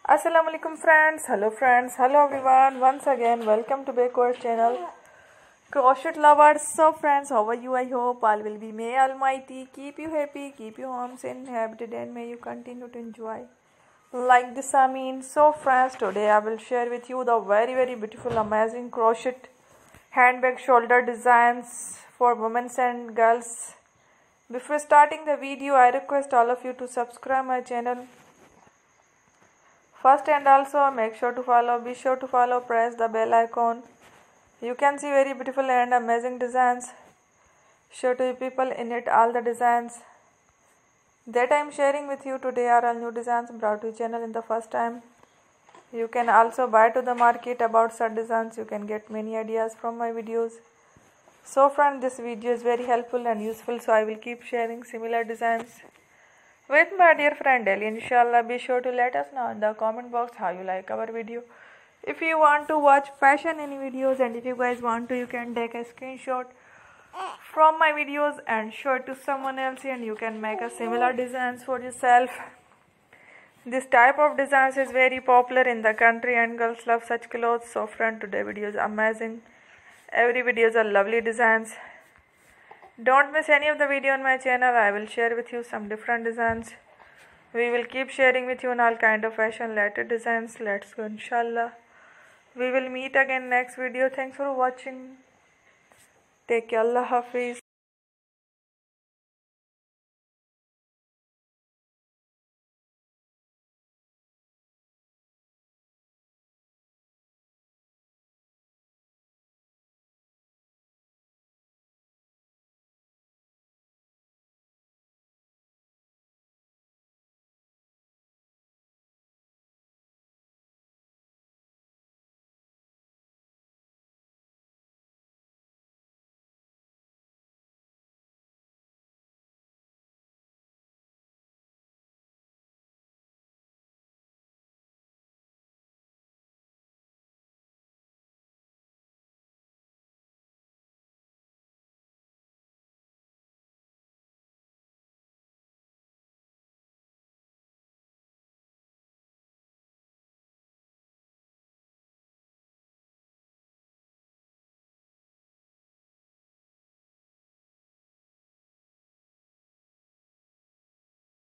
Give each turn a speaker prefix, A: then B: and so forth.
A: Assalamu alaikum friends, hello everyone. Once again, welcome to Backward channel. Crochet lovers, so friends, how are you? I hope all will be. May Almighty keep you happy, keep your homes inhabited, and may you continue to enjoy. Like this, I mean. So friends, today I will share with you the very beautiful, amazing crochet handbag shoulder designs for women and girls. Before starting the video, I request all of you to subscribe my channel first, and also be sure to follow, press the bell icon. You can see very beautiful and amazing designs. Show to people in it all the designs that I am sharing with you today are all new designs brought to channel in the first time. You can also buy to the market about such designs. You can get many ideas from my videos. So friends, this video is very helpful and useful, so I will keep sharing similar designs with my dear friend Ellie. Inshallah, be sure to let us know in the comment box how you like our video. If you want to watch fashion in videos, and if you guys want to, you can take a screenshot from my videos and show it to someone else, and you can make a similar designs for yourself. This type of designs is very popular in the country and girls love such clothes. So friend, today video is amazing. Every video is a lovely designs. Don't miss any of the video on my channel. I will share with you some different designs. We will keep sharing with you on all kind of fashion related designs. Let's go, inshallah. We will meet again next video. Thanks for watching. Take care. Allah Hafiz.